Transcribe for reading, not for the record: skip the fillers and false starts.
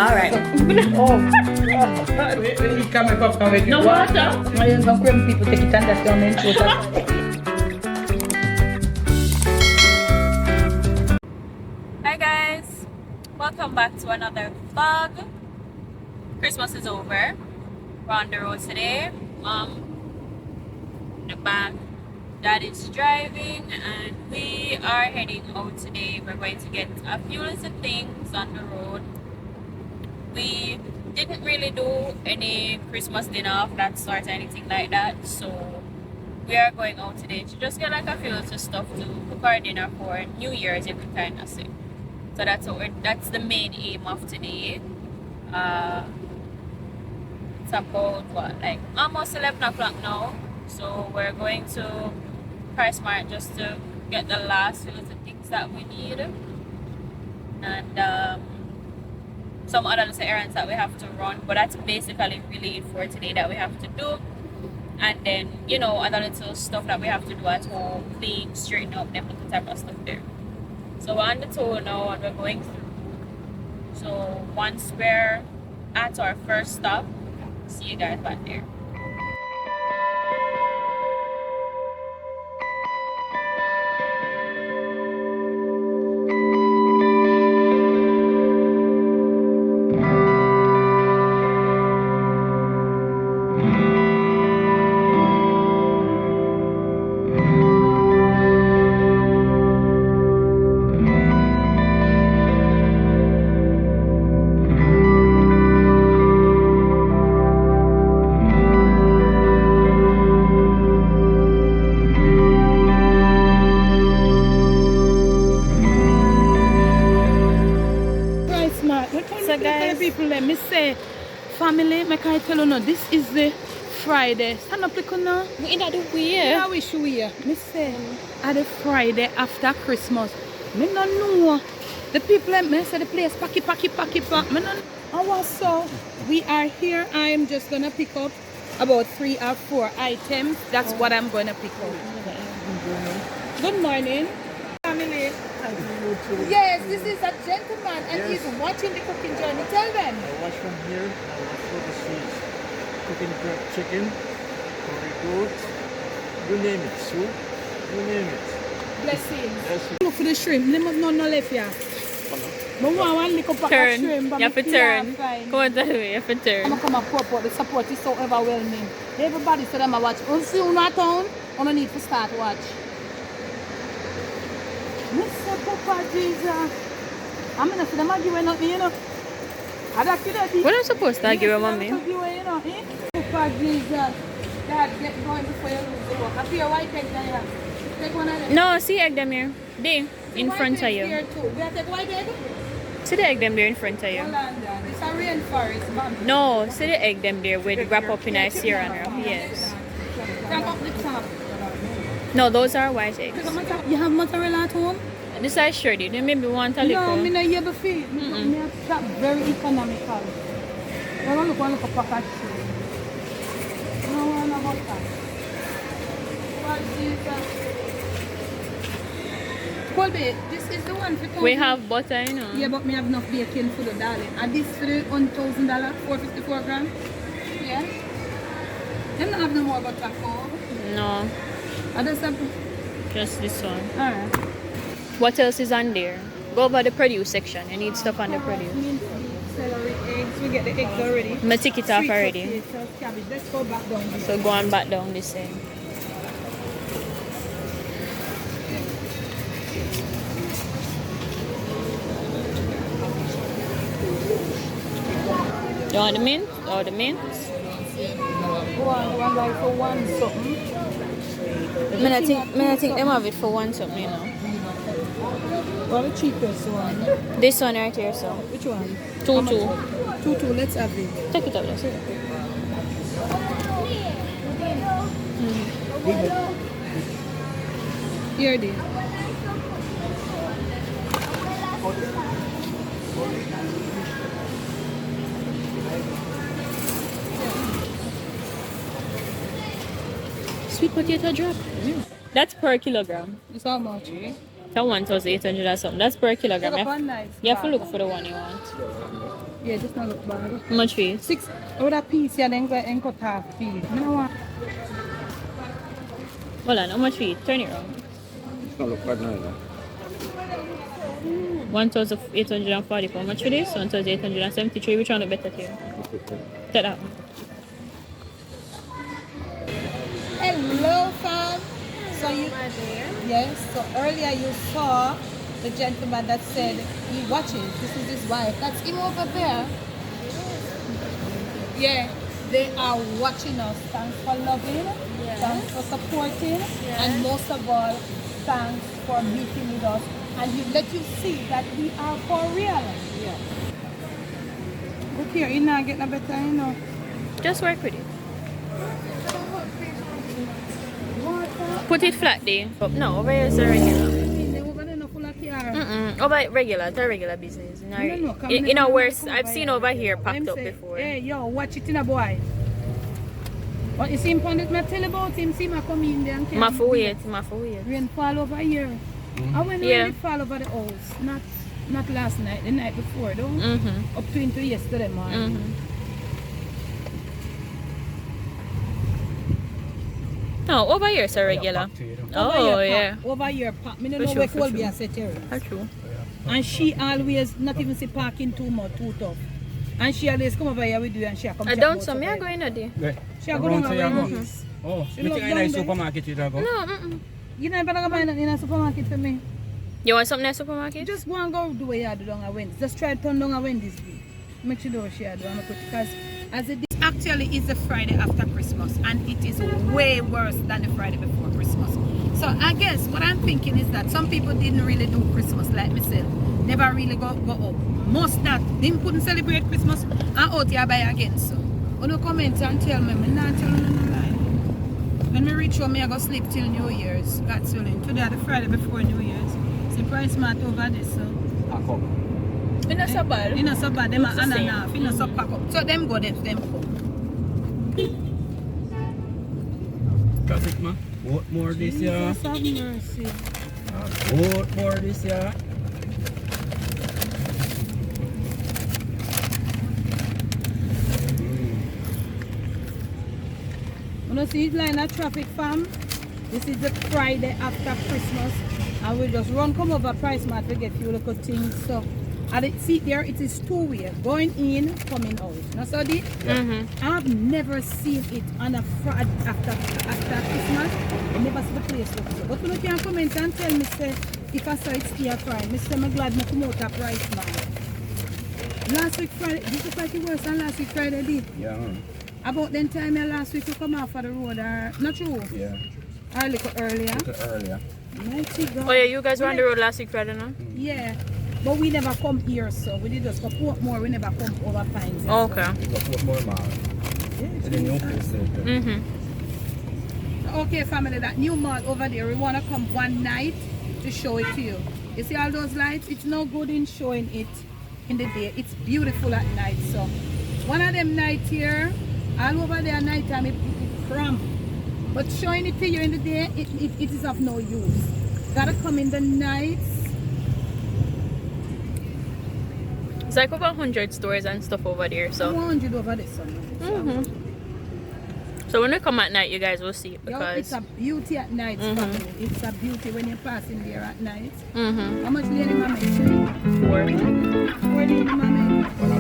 Alright. Oh, God. He come and come with No water. I use some cream people take it and that's your main food. Hi guys, welcome back to another vlog. Christmas is over. We're on the road today. Mom in the back, Dad is driving, and we are heading out today. We're going to get a few little things on the road. We didn't really do any Christmas dinner of that sort or anything like that, so we are going out today to just get like a few little stuff to cook our dinner for New Year's, you could kind of say. So that's the main aim of today. It's about what, like almost 11 o'clock now. So we're going to PriceSmart just to get the last few little things that we need, and some other little errands that we have to run. But that's basically really it for today that we have to do. And then, you know, other little stuff that we have to do at home, clean, straighten up, them little type of stuff there. So we're on the toll now and we're going through. So once we're at our first stop, see you guys back there. So guys, people, let me say, family, I can tell you now, this is the Friday. Stand up, look now. We in the way. Yeah, we should wear. Me say, at the Friday after Christmas. Me no know. The people let me say the place pack. Me no know. So we are here. I am just gonna pick up about 3 or 4 items. That's what I'm gonna pick up. Good morning, family. Yes, this is a gentleman and he's watching the cooking journey. Tell them. I watch from here. I watch for the sweets. Cooking chicken, curry goat, you name it, soup, you name it. Blessings. Look for the shrimp. They must not left here. But one lick up a Turn. shrimp. You have to turn. Come on that way, you have to turn. I'm going to come and support. The support is so overwhelming. Everybody said I'm a watch. Once you're not town, I don't need to start watch. Mr. Papa Jesus. I'm going to say, I'm giving nothing, you know. What am I supposed to give you, mommy? Papa Jesus. Dad, get going before you lose the walk. I feel white egg there. Take one of them. No, see egg them here. They in front of you. Here too. We have to take white egg? See the egg them there in front of you. Hold on, Dad. It's a rainforest, man. No, see the egg them there with wrap up in a syrup. Yes. Wrap up the top. No, those are white eggs. You have mozzarella at home? This I sure did. You maybe want a No, little. I'm not here before. Me have that very economical. I want to go and look at package. No one about that. What is that? Colby, this is the one for We have butter, you know. Yeah, but me have enough bacon for the darling. And this for the $1,000, 454 grams. Yeah. Them not have no more butter for. No, I just have. just this one. Alright. What else is on there? Go over the produce section. You need stuff on the produce. Mint leaves, celery, eggs. We get the eggs already. I'm gonna take it off Sweet already. potatoes, cabbage. Let's go back down this. So go on back down this end. You want the mint? Or the mint? One like for one something. I think them have it for one something, you know. What the cheapest one? This one right here, so. Which one? 2-2. 2, let's have it. Take it up, let's see. Here it is. Sweet potato drop. That's per kilogram. It's how much? That one was 800 or something. That's per kilogram. Take up one nice You have to bag. look for the one you want. Yeah, just not look bad. How much fees? 6 with a piece, yeah, then go and cut half feed. You know what? Hold on, how much fee? Turn it around. It's not look bad now, though. 1,840. How much for this? 1,873. Which one look better to you? Take that one. Hello, fam. So you yes. So earlier you saw the gentleman that said he watches. This is his wife. That's him over there. Yeah, they are watching us. Thanks for loving. Thanks for supporting, and most of all, thanks for meeting with us. And you let you see that we are for real. Yeah. Look here, you're not getting a better, you know. Just work with it. Put it flat there. No, over here is a regular. Over regular, the regular business. You know, worse. I've seen over here popped up before. Hey, yo, watch it in a boy. What you see him on it, I tell about him, see him come in there and My for wait. rain fall over here. I went rain fall over the house. Not last night, the night before though. Up to into yesterday morning. No, over here is a regular. Oh, yeah. Over here, park. Me don't For know sure, where for Colby sure. has set here. That's true. And she always not even say parking too much, too tough. And she always come over here with you and she come I don't some me are going at there. She a go down around this. Oh, She you look think I like down there. supermarket you go? No, You never gonna buy nothing in a supermarket for me. You want something in the supermarket? Just go and go do what you do down a Wendy's. Just try to turn down a Wendy's. Make sure do what she do and put because as it actually is the Friday after Christmas and it is way worse than the Friday before Christmas. So I guess what I'm thinking is that some people didn't really do Christmas like myself. Never really go up. Most that them couldn't celebrate Christmas and out here buy again. So no comment and tell me, I'm not telling you no lie. When me reach home, I go sleep till New Year's. God's willing. Today the Friday before New Year's. See price mat over this. So. It's not so bad. It's not so bad. Them are It's the on and same. off. It's not so pack up. So them go, them come. Traffic, man. What more this year? Jesus have mercy. What more this year? You know, see this line of traffic, fam? This is the Friday after Christmas. And we just run come over Price Mart to get few little things. So, and it, see there, it is two-way. Going in, coming out. Now, so the, I've never seen it on a Friday after Christmas. I never see the place look so. But you can comment and tell me, say, if I saw it still Friday. I say, I'm glad I come out of Price Mart. Last week Friday, this is like it worse than last week Friday did. Yeah. About then time last week we come off of the road or not true? Yeah. Or a little earlier. Earlier. Mighty God. Oh yeah, you guys were on the road last week Friday, no? Yeah. But we never come here so we did just go Portmore, we never come over Pines. Oh, okay. We got put more mall. Yeah, The new place there. okay family, that new mall over there, we want to come one night to show it to you. You see all those lights? It's no good in showing it in the day. It's beautiful at night. So one of them nights here, all over there at night time it cramp. But showing it to you in the day, it is of no use. Gotta come in the nights. It's like over 100 stores and stuff over there, so 100 over this one. so when we come at night you guys will see it Yo, because it's a beauty at night, family. It's a beauty when you're passing there at night. mm-hmm. How much lady mama is saying? 4 4 lady mama. Well,